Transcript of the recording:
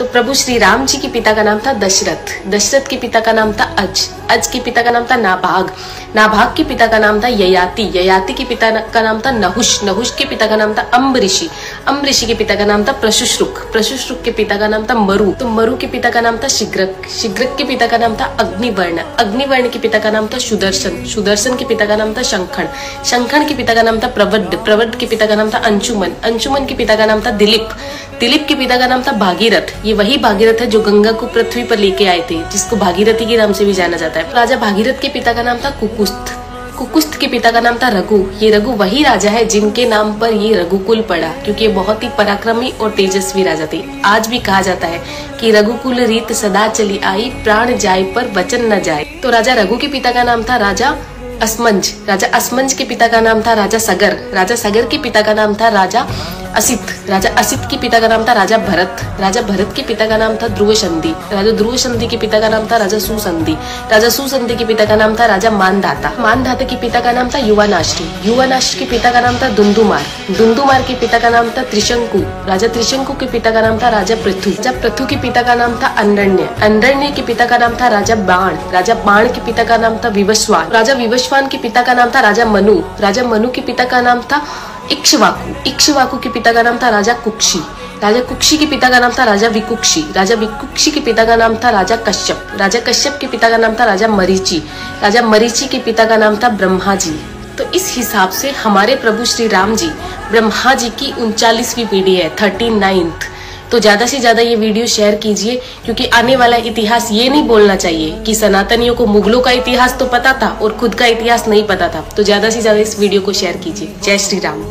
तो प्रभु श्री राम जी के पिता का नाम था दशरथ, दशरथ के पिता का नाम था अज, अज के पिता का नाम था नाभाग, नाभाग के पिता का नाम था ययाति, ययाति के पिता का नाम था नहुष, नहुष के पिता का नाम था अम्बरीषि, अम्बरीषि के पिता का नाम था प्रशुश्रुक, प्रशुश्रुक के पिता का नाम था मरु, तो मरु के पिता का नाम था शिग्रक, शिग्रक के पिता का नाम था अग्निवर्ण, अग्निवर्ण के पिता का नाम था सुदर्शन, सुदर्शन के पिता का नाम था शंखण, शंखण के पिता का नाम था प्रवड्ड, प्रवड्ड के पिता का नाम था अंशुमन, अंशुमन के पिता का नाम था दिलीप, दिलीप के पिता का नाम था भागीरथ, ये वही भागीरथ है जो गंगा को पृथ्वी पर लेके आए थे, जिसको भागीरथी के नाम से भी जाना जाता है। राजा भागीरथ के पिता का नाम था कुकुस्थ, कुकुस्थ के पिता का नाम था रघु, ये रघु वही राजा है जिनके नाम पर ये रघुकुल पड़ा, क्योंकि ये बहुत ही पराक्रमी और तेजस्वी राजा थे। आज भी कहा जाता है कि रघुकुल रीत सदा चली आई, प्राण जाए पर वचन न जाए। तो राजा रघु के पिता का नाम था राजा असमंज, राजा असमंज के पिता का नाम था राजा सगर, राजा सगर के पिता का नाम था राजा असित, राजा असित के पिता का नाम था राजा भरत, राजा भरत के पिता का नाम था ध्रुवसंधि, राजा ध्रुवसंधि के पिता का नाम था राजा सुसंधि, राजा सुसंधि के पिता का नाम था राजा मानधाता, मानधाता के पिता का नाम था युवानाश्री, युवानाश्री के पिता का नाम था दुंदुमार, दुंदुमार के पिता का नाम था त्रिशंकु, राजा त्रिशंकु के पिता का नाम था राजा पृथु, राजा पृथु के पिता का नाम था अंडरण्य, अंडरण्य के पिता का नाम था राजा बाण, राजा बाण के पिता का नाम था विवस्वान, राजा विवस्वान के पिता का नाम था राजा मनु, राजा मनु के पिता का नाम था इक्ष्वाकु, इक्ष्वाकु के पिता का नाम था राजा कुक्षी, राजा कुक्षी के पिता का नाम था राजा विकुक्षी, राजा विकुक्षी के पिता का नाम था राजा कश्यप, राजा कश्यप के पिता का नाम था राजा मरीचि, राजा मरीचि के पिता का नाम था ब्रह्मा जी। तो इस हिसाब से हमारे प्रभु श्री राम जी ब्रह्मा जी की 39वीं पीढ़ी है, 39th। तो ज्यादा से ज्यादा ये वीडियो शेयर कीजिए, क्योंकि आने वाला इतिहास ये नहीं बोलना चाहिए कि सनातनियों को मुगलों का इतिहास तो पता था और खुद का इतिहास नहीं पता था। तो ज्यादा से ज्यादा इस वीडियो को शेयर कीजिए। जय श्री राम।